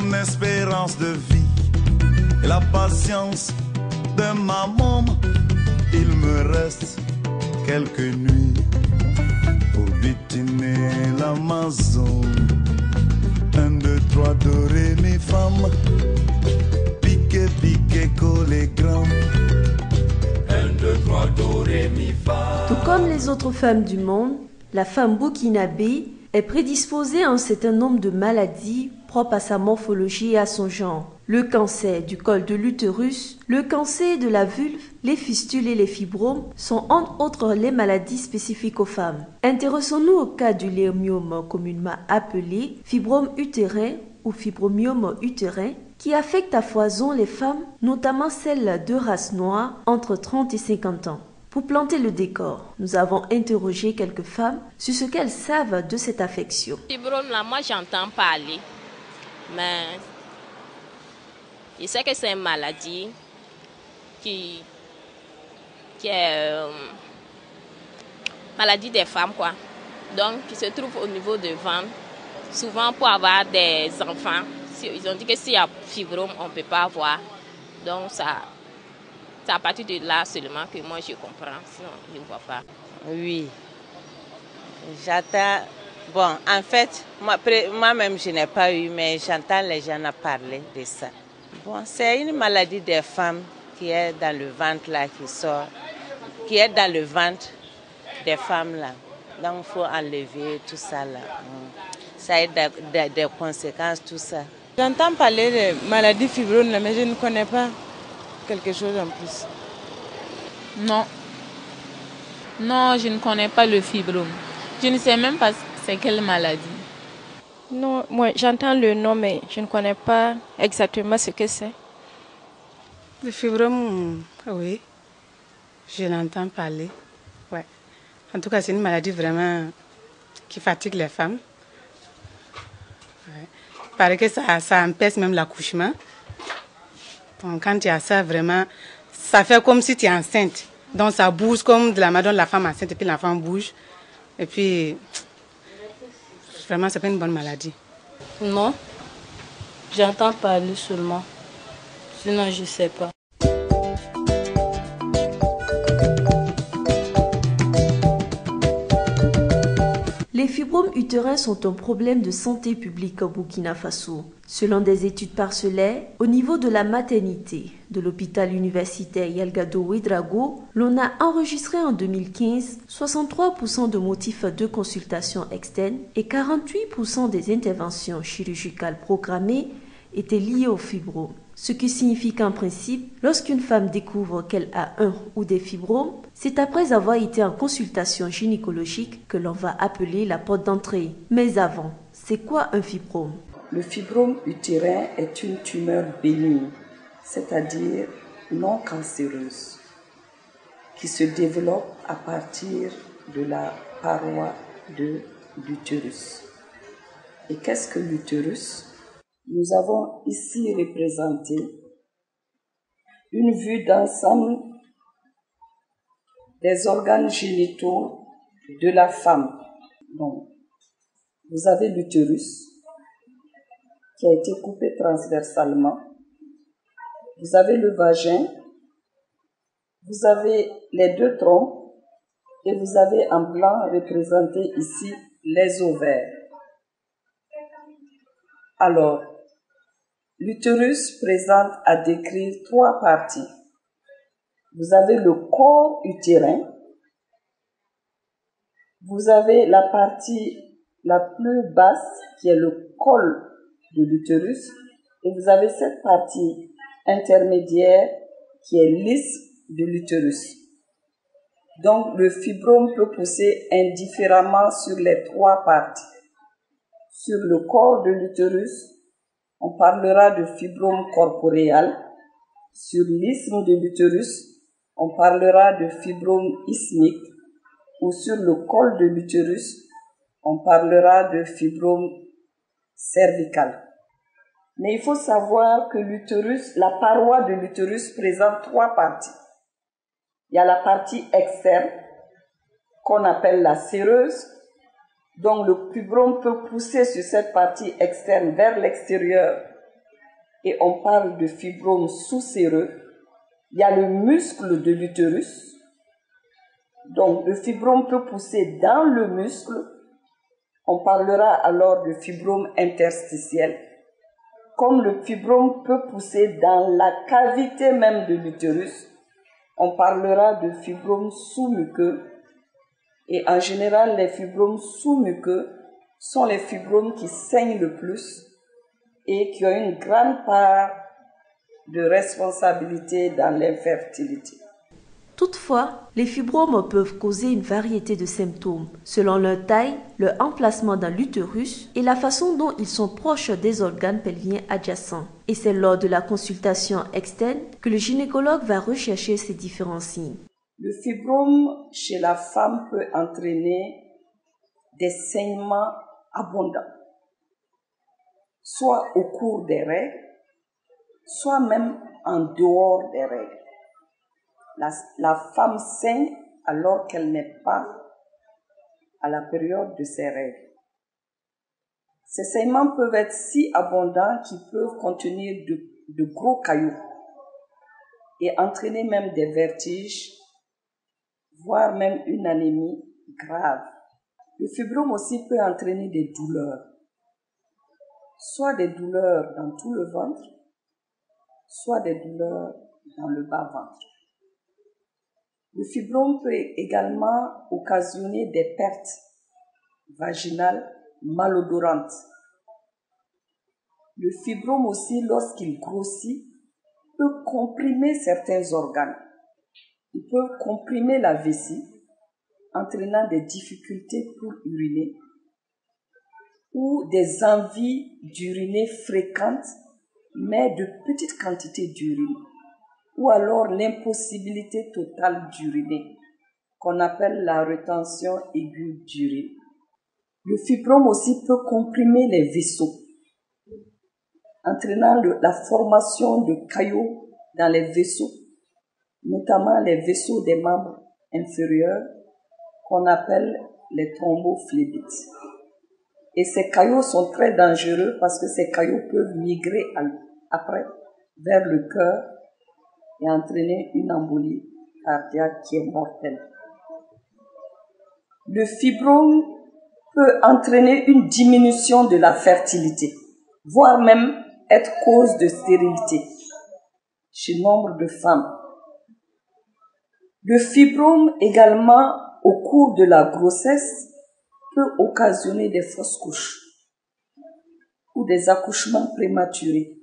mon espérance de vie et la patience de ma maman. Il me reste quelques nuits pour butiner l'Amazone. 1, 2, 3, do, ré, mi, femme. Piqué, piqué, collé, grand. 1, 2, 3, do, ré, mi, fa. Tout comme les autres femmes du monde, la femme burkinabé est prédisposée à un certain nombre de maladies propres à sa morphologie et à son genre. Le cancer du col de l'utérus, le cancer de la vulve, les fistules et les fibromes sont entre autres les maladies spécifiques aux femmes. Intéressons-nous au cas du léomyome communément appelé fibrome utérin ou fibromyome utérin qui affecte à foison les femmes, notamment celles de race noire entre 30 et 50 ans. Pour planter le décor, nous avons interrogé quelques femmes sur ce qu'elles savent de cette affection. Fibrome, là, moi j'entends parler, mais je sais que c'est une maladie qui est maladie des femmes, quoi. Donc, qui se trouve au niveau du ventre. Souvent, pour avoir des enfants, ils ont dit que s'il y a fibrome, on ne peut pas avoir. Donc, c'est à partir de là seulement que moi je comprends, sinon je ne vois pas. Oui, j'attends. Bon, en fait, moi-même je n'ai pas eu, mais j'entends les gens parler de ça. Bon, c'est une maladie des femmes qui est dans le ventre là, qui est dans le ventre des femmes là. Donc il faut enlever tout ça là. Ça a des conséquences, tout ça. J'entends parler de maladie fibrome, mais je ne connais pas quelque chose en plus. Non. Non, je ne connais pas le fibrome. Je ne sais même pas c'est quelle maladie. Non, moi j'entends le nom, mais je ne connais pas exactement ce que c'est. Le fibrome, oui, je l'entends parler. Ouais. En tout cas, c'est une maladie vraiment qui fatigue les femmes. Ouais. Il paraît que ça empêche même l'accouchement. Donc, quand il y a ça, vraiment, ça fait comme si tu es enceinte. Donc, ça bouge comme de la manière dont la femme enceinte et puis l'enfant bouge. Et puis, vraiment, c'est pas une bonne maladie. Non, j'entends parler seulement. Sinon, je ne sais pas. Les fibromes utérins sont un problème de santé publique au Burkina Faso. Selon des études parcellaires, au niveau de la maternité de l'hôpital universitaire Yalgado Ouedraogo, l'on a enregistré en 2015 63% de motifs de consultation externe et 48% des interventions chirurgicales programmées étaient liées aux fibromes. Ce qui signifie qu'en principe, lorsqu'une femme découvre qu'elle a un ou des fibromes, c'est après avoir été en consultation gynécologique que l'on va appeler la porte d'entrée. Mais avant, c'est quoi un fibrome? Le fibrome utérin est une tumeur bénigne, c'est-à-dire non cancéreuse, qui se développe à partir de la paroi de l'utérus. Et qu'est-ce que l'utérus? Nous avons ici représenté une vue d'ensemble des organes génitaux de la femme. Donc, vous avez l'utérus qui a été coupé transversalement. Vous avez le vagin, vous avez les deux trompes et vous avez en blanc représenté ici les ovaires. Alors, l'utérus présente à décrire trois parties. Vous avez le corps utérin, vous avez la partie la plus basse qui est le col de l'utérus et vous avez cette partie intermédiaire qui est lisse de l'utérus. Donc le fibrome peut pousser indifféremment sur les trois parties. Sur le corps de l'utérus, on parlera de fibrome corporeal. Sur l'isthme de l'utérus, on parlera de fibrome isthmique. Ou sur le col de l'utérus, on parlera de fibrome cervical. Mais il faut savoir que l'utérus, la paroi de l'utérus présente trois parties. Il y a la partie externe, qu'on appelle la séreuse. Donc le fibrome peut pousser sur cette partie externe vers l'extérieur et on parle de fibrome sous-séreux. Il y a le muscle de l'utérus. Donc, le fibrome peut pousser dans le muscle. On parlera alors de fibrome interstitiel. Comme le fibrome peut pousser dans la cavité même de l'utérus, on parlera de fibrome sous-muqueux. Et en général, les fibromes sous-muqueux sont les fibromes qui saignent le plus et qui ont une grande part de responsabilité dans l'infertilité. Toutefois, les fibromes peuvent causer une variété de symptômes selon leur taille, leur emplacement dans l'utérus et la façon dont ils sont proches des organes pelviens adjacents. Et c'est lors de la consultation externe que le gynécologue va rechercher ces différents signes. Le fibrome chez la femme peut entraîner des saignements abondants, soit au cours des règles, soit même en dehors des règles. La femme saigne alors qu'elle n'est pas à la période de ses règles. Ces saignements peuvent être si abondants qu'ils peuvent contenir de gros cailloux et entraîner même des vertiges, voire même une anémie grave. Le fibrome aussi peut entraîner des douleurs, soit des douleurs dans tout le ventre, soit des douleurs dans le bas-ventre. Le fibrome peut également occasionner des pertes vaginales malodorantes. Le fibrome aussi, lorsqu'il grossit, peut comprimer certains organes. Il peut comprimer la vessie, entraînant des difficultés pour uriner ou des envies d'uriner fréquentes, mais de petites quantités d'urine, ou alors l'impossibilité totale d'uriner, qu'on appelle la rétention aiguë d'urine. Le fibrome aussi peut comprimer les vaisseaux, entraînant la formation de caillots dans les vaisseaux, notamment les vaisseaux des membres inférieurs, qu'on appelle les thrombophlébites. Et ces caillots sont très dangereux parce que ces caillots peuvent migrer après vers le cœur et entraîner une embolie cardiaque qui est mortelle. Le fibrome peut entraîner une diminution de la fertilité, voire même être cause de stérilité chez nombre de femmes. Le fibrome également, au cours de la grossesse, peut occasionner des fausses couches ou des accouchements prématurés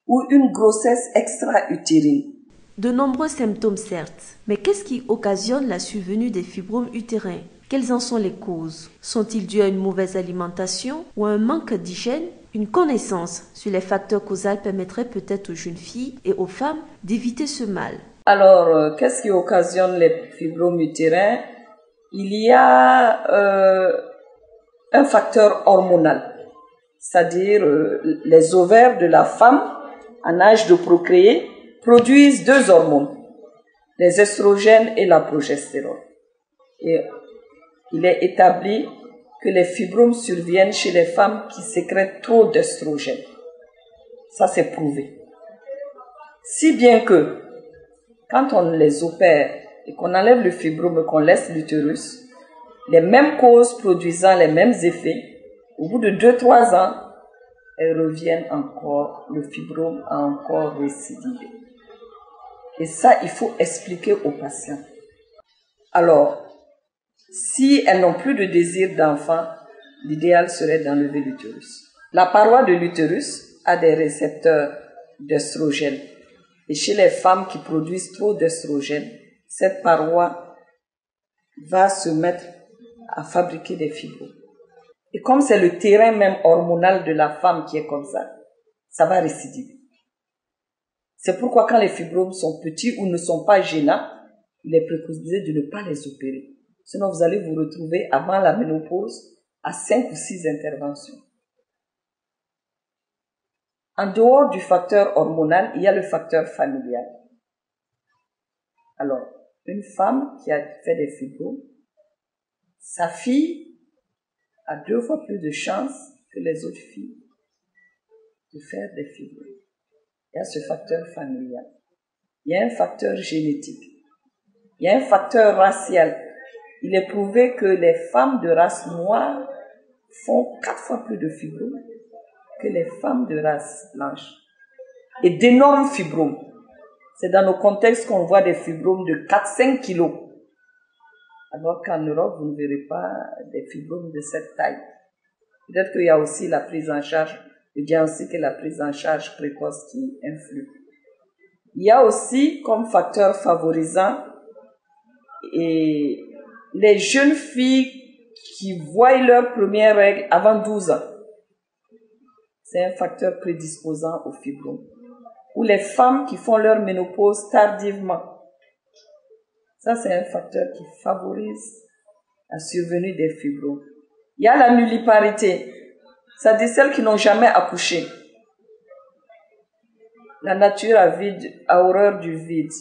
ou une grossesse extra-utérine. De nombreux symptômes certes, mais qu'est-ce qui occasionne la survenue des fibromes utérins? Quelles en sont les causes? Sont-ils dus à une mauvaise alimentation ou à un manque d'hygiène? Une connaissance sur les facteurs causaux permettrait peut-être aux jeunes filles et aux femmes d'éviter ce mal. Alors, qu'est-ce qui occasionne les fibromes utérins? Il y a un facteur hormonal, c'est-à-dire les ovaires de la femme en âge de procréer produisent deux hormones, les estrogènes et la progestérone. Et il est établi que les fibromes surviennent chez les femmes qui sécrètent trop d'estrogènes. Ça, c'est prouvé. Si bien que, quand on les opère et qu'on enlève le fibrome et qu'on laisse l'utérus, les mêmes causes produisant les mêmes effets, au bout de 2-3 ans, elles reviennent encore, le fibrome a encore récidivé. Et ça, il faut expliquer aux patients. Alors, si elles n'ont plus de désir d'enfant, l'idéal serait d'enlever l'utérus. La paroi de l'utérus a des récepteurs d'œstrogènes. Et chez les femmes qui produisent trop d'œstrogènes, cette paroi va se mettre à fabriquer des fibromes. Et comme c'est le terrain même hormonal de la femme qui est comme ça va récidiver. C'est pourquoi quand les fibromes sont petits ou ne sont pas gênants, il est préconisé de ne pas les opérer. Sinon, vous allez vous retrouver avant la ménopause à 5 ou 6 interventions. En dehors du facteur hormonal, il y a le facteur familial. Alors, une femme qui a fait des fibromes, sa fille a 2 fois plus de chances que les autres filles de faire des fibromes. Il y a ce facteur familial. Il y a un facteur génétique. Il y a un facteur racial. Il est prouvé que les femmes de race noire font 4 fois plus de fibromes que les femmes de race blanche. Et d'énormes fibromes. C'est dans nos contextes qu'on voit des fibromes de 4-5 kilos. Alors qu'en Europe, vous ne verrez pas des fibromes de cette taille. Peut-être qu'il y a aussi la prise en charge, le diagnostic et la prise en charge précoce qui influent. Il y a aussi comme facteur favorisant et les jeunes filles qui voient leur première règle avant 12 ans. C'est un facteur prédisposant aux fibromes. Ou les femmes qui font leur ménopause tardivement. Ça, c'est un facteur qui favorise la survenue des fibromes. Il y a la nulliparité. Ça dit celles qui n'ont jamais accouché. La nature a horreur du vide.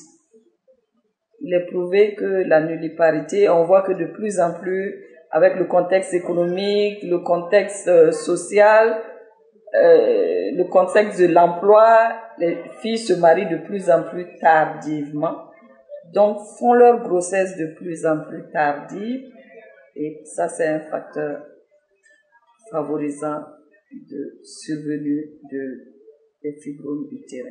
Il est prouvé que la nulliparité, on voit que de plus en plus, avec le contexte économique, le contexte social, le contexte de l'emploi, les filles se marient de plus en plus tardivement, donc font leur grossesse de plus en plus tardive, et ça c'est un facteur favorisant de survenue des fibromes utérins.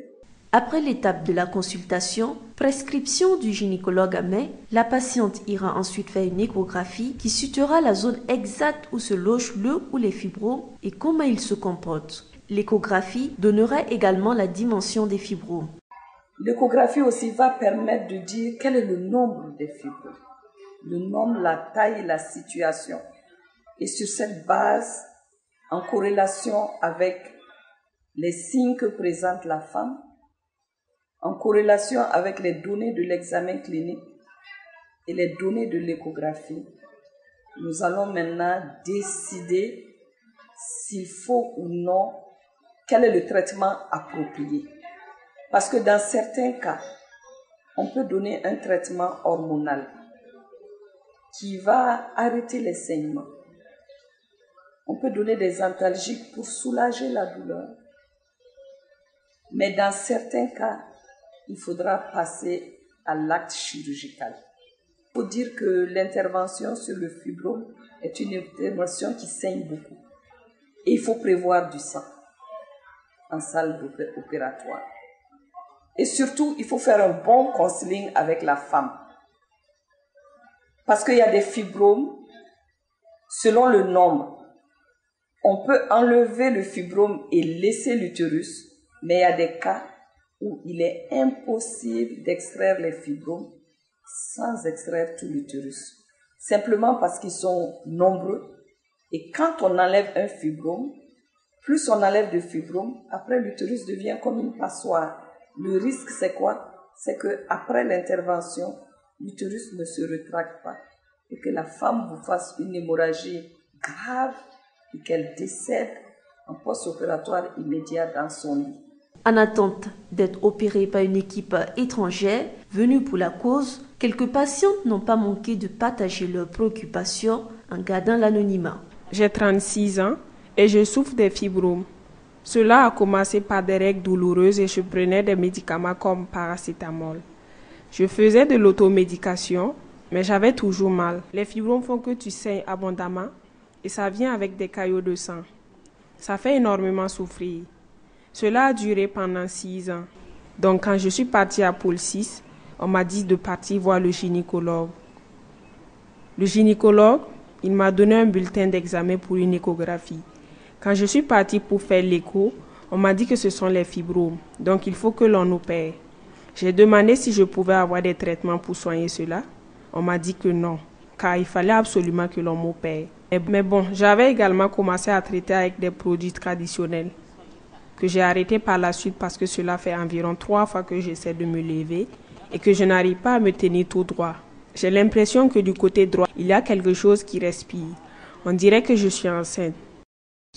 Après l'étape de la consultation, prescription du gynécologue à main, la patiente ira ensuite faire une échographie qui situera la zone exacte où se logent le ou les fibromes et comment ils se comportent. L'échographie donnera également la dimension des fibromes. L'échographie aussi va permettre de dire quel est le nombre des fibromes, le nombre, la taille et la situation. Et sur cette base, en corrélation avec les signes que présente la femme, en corrélation avec les données de l'examen clinique et les données de l'échographie, nous allons maintenant décider s'il faut ou non, quel est le traitement approprié. Parce que dans certains cas, on peut donner un traitement hormonal qui va arrêter les saignements. On peut donner des antalgiques pour soulager la douleur. Mais dans certains cas, il faudra passer à l'acte chirurgical. Il faut dire que l'intervention sur le fibrome est une intervention qui saigne beaucoup. Et il faut prévoir du sang en salle opératoire. Et surtout, il faut faire un bon counseling avec la femme. Parce qu'il y a des fibromes, selon le nombre. On peut enlever le fibrome et laisser l'utérus, mais il y a des cas où il est impossible d'extraire les fibromes sans extraire tout l'utérus. Simplement parce qu'ils sont nombreux. Et quand on enlève un fibrome, plus on enlève de fibromes, après l'utérus devient comme une passoire. Le risque, c'est quoi? C'est qu'après l'intervention, l'utérus ne se rétracte pas et que la femme vous fasse une hémorragie grave et qu'elle décède en post-opératoire immédiat dans son lit. En attente d'être opérée par une équipe étrangère venue pour la cause, quelques patientes n'ont pas manqué de partager leurs préoccupations en gardant l'anonymat. J'ai 36 ans et je souffre des fibromes. Cela a commencé par des règles douloureuses et je prenais des médicaments comme paracétamol. Je faisais de l'automédication, mais j'avais toujours mal. Les fibromes font que tu saignes abondamment et ça vient avec des caillots de sang. Ça fait énormément souffrir. Cela a duré pendant 6 ans. Donc quand je suis partie à Pôle 6, on m'a dit de partir voir le gynécologue. Le gynécologue, il m'a donné un bulletin d'examen pour une échographie. Quand je suis partie pour faire l'écho, on m'a dit que ce sont les fibromes, donc il faut que l'on opère. J'ai demandé si je pouvais avoir des traitements pour soigner cela. On m'a dit que non, car il fallait absolument que l'on m'opère. Mais bon, j'avais également commencé à traiter avec des produits traditionnels que j'ai arrêté par la suite parce que cela fait environ 3 fois que j'essaie de me lever et que je n'arrive pas à me tenir tout droit. J'ai l'impression que du côté droit, il y a quelque chose qui respire. On dirait que je suis enceinte.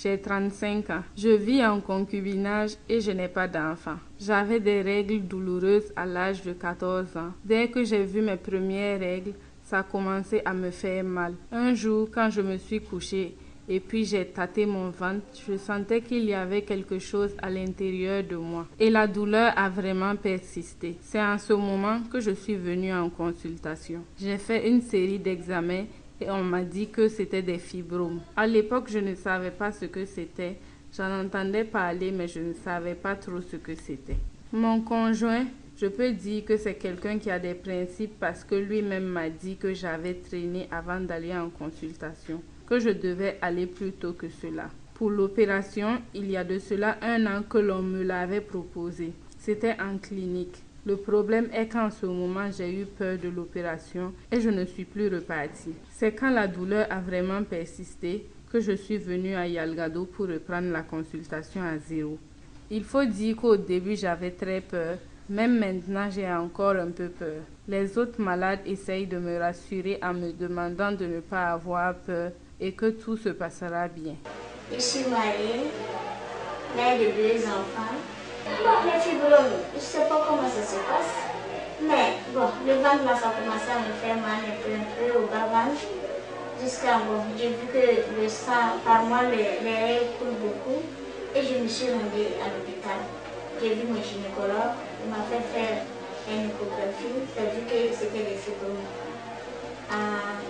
J'ai 35 ans. Je vis en concubinage et je n'ai pas d'enfant. J'avais des règles douloureuses à l'âge de 14 ans. Dès que j'ai vu mes premières règles, ça a commencé à me faire mal. Un jour, quand je me suis couchée et puis j'ai tâté mon ventre. Je sentais qu'il y avait quelque chose à l'intérieur de moi et la douleur a vraiment persisté. C'est en ce moment que je suis venue en consultation. J'ai fait une série d'examens et on m'a dit que c'était des fibromes. À l'époque, je ne savais pas ce que c'était. J'en entendais parler, mais je ne savais pas trop ce que c'était. Mon conjoint, je peux dire que c'est quelqu'un qui a des principes parce que lui-même m'a dit que j'avais traîné avant d'aller en consultation, que je devais aller plus tôt que cela. Pour l'opération, il y a de cela 1 an que l'on me l'avait proposé. C'était en clinique. Le problème est qu'en ce moment, j'ai eu peur de l'opération et je ne suis plus repartie. C'est quand la douleur a vraiment persisté que je suis venue à Yalgado pour reprendre la consultation à zéro. Il faut dire qu'au début, j'avais très peur. Même maintenant, j'ai encore un peu peur. Les autres malades essayent de me rassurer en me demandant de ne pas avoir peur et que tout se passera bien. Je suis mariée, mère de 2 enfants. Bon, les fibromes, je ne sais pas comment ça se passe. Mais bon, le ventre là, ça a commencé à me faire mal un peu au bas-ventre. Jusqu'à bon, j'ai vu que le sang, par moi, les règles coulent beaucoup. Et je me suis rendue à l'hôpital. J'ai vu mon gynécologue, il m'a fait faire une échographie. J'ai vu que c'était des fibromes.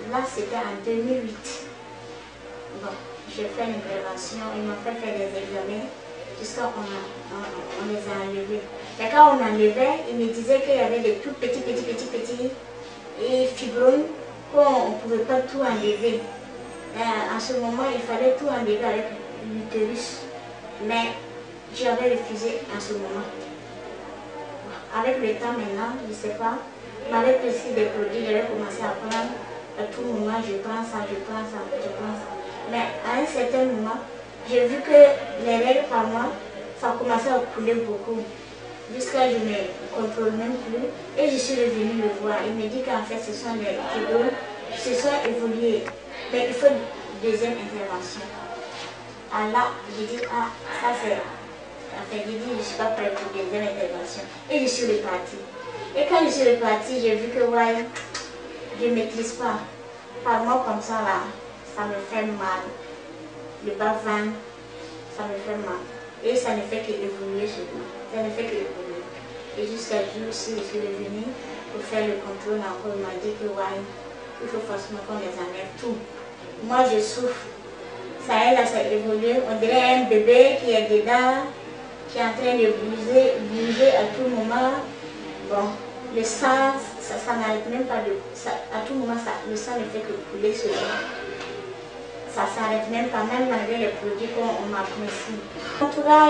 Là, c'était en 2008. Bon, j'ai fait une prévention, il m'a fait faire des examens. Jusqu'à on les a enlevés. Et quand on enlevait, il me disait qu'il y avait des tout petits fibromes qu'on ne pouvait pas tout enlever. En ce moment, il fallait tout enlever avec l'utérus. Mais j'avais refusé en ce moment. Avec le temps maintenant, je ne sais pas, il m'avait prescrit des produits, j'avais commencé à prendre. À tout moment, je prends ça. Mais à un certain moment, j'ai vu que les règles par mois, ça commençait à couler beaucoup. Jusqu'à je ne me contrôle même plus. Et je suis revenue le voir. Il me dit qu'en fait, ce sont les fibromes qui se sont évolués. Mais il faut une deuxième intervention. Là, j'ai dit, ça c'est... Enfin, j'ai dit, je ne suis pas prête pour une deuxième intervention. Et je suis repartie. Et quand je suis repartie, j'ai vu que, ouais, je ne maîtrise pas. Par moi, comme ça, là, ça me fait mal. Le bas-ventre, ça me fait mal. Et ça ne fait qu'évoluer chez moi. Ça ne fait qu'évoluer. Et jusqu'à jour, si je suis revenue pour faire le contrôle encore, il m'a dit que, ouais, il faut forcément qu'on les enlève tout. Moi, je souffre. Ça évolue. On dirait un bébé qui est dedans, qui est en train de bouger à tout moment. Bon, le sang, ça n'arrête même pas de... à tout moment, le sang ne fait que couler sur moi. Ça ne s'arrête même pas, même malgré les produits qu'on m'a prescrits. En tout cas,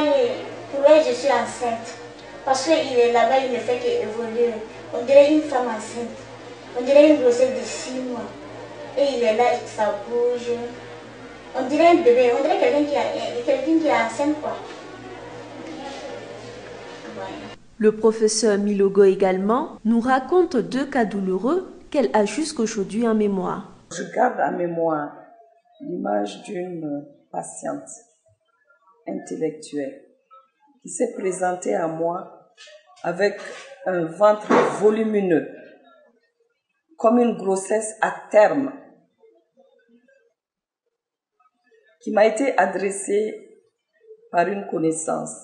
pour elle, je suis enceinte. Parce qu'il est là-bas, il ne fait qu'évoluer. On dirait une femme enceinte. On dirait une grossesse de 6 mois. Et il est là, ça bouge. On dirait un bébé, on dirait quelqu'un qui est enceinte, quoi. Ouais. Le professeur Milogo également nous raconte 2 cas douloureux qu'elle a jusqu'aujourd'hui en mémoire. Je garde en mémoire l'image d'une patiente intellectuelle qui s'est présentée à moi avec un ventre volumineux, comme une grossesse à terme, qui m'a été adressée par une connaissance.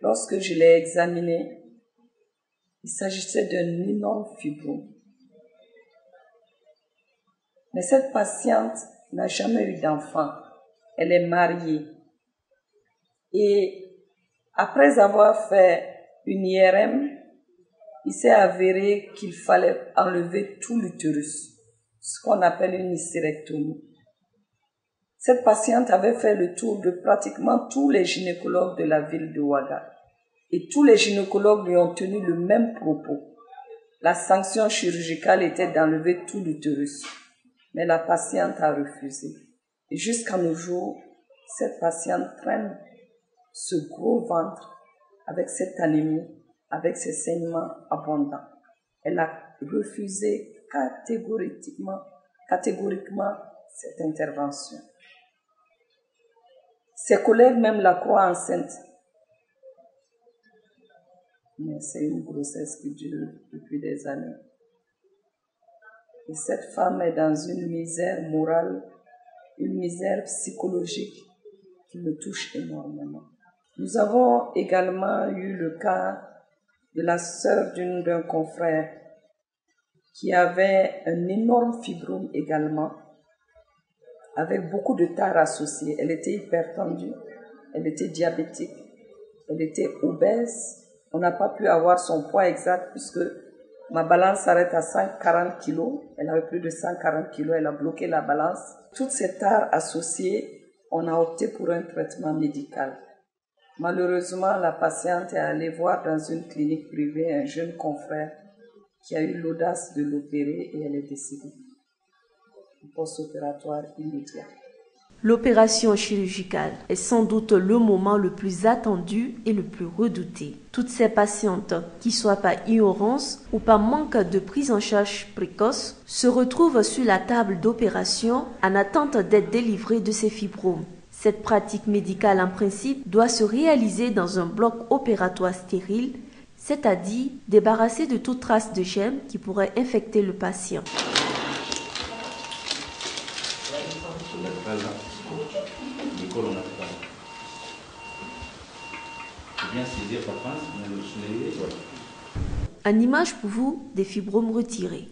Lorsque je l'ai examinée, il s'agissait d'un énorme fibrome. Mais cette patiente n'a jamais eu d'enfant. Elle est mariée. Et après avoir fait une IRM, il s'est avéré qu'il fallait enlever tout l'utérus, ce qu'on appelle une hystérectomie. Cette patiente avait fait le tour de pratiquement tous les gynécologues de la ville de Ouaga. Et tous les gynécologues lui ont tenu le même propos. La sanction chirurgicale était d'enlever tout l'utérus. Mais la patiente a refusé. Et jusqu'à nos jours, cette patiente traîne ce gros ventre avec cette anémie, avec ces saignements abondants. Elle a refusé catégoriquement cette intervention. Ses collègues même la croient enceinte. Mais c'est une grossesse qui dure depuis des années. Et cette femme est dans une misère morale une misère psychologique qui me touche énormément. Nous avons également eu le cas de la sœur d'un confrère qui avait un énorme fibrome également, avec beaucoup de tares associées. Elle était hypertendue, elle était diabétique, elle était obèse. On n'a pas pu avoir son poids exact puisque ma balance s'arrête à 140 kilos. Elle avait plus de 140 kilos, elle a bloqué la balance. Toutes ces tares associées, on a opté pour un traitement médical. Malheureusement, la patiente est allée voir dans une clinique privée un jeune confrère qui a eu l'audace de l'opérer et elle est décédée. Post-opératoire immédiat. L'opération chirurgicale est sans doute le moment le plus attendu et le plus redouté. Toutes ces patientes, qui soient par ignorance ou par manque de prise en charge précoce, se retrouvent sur la table d'opération en attente d'être délivrées de ces fibromes. Cette pratique médicale en principe doit se réaliser dans un bloc opératoire stérile, c'est-à-dire débarrassé de toute trace de germes qui pourraient infecter le patient. En image pour vous des fibromes retirés.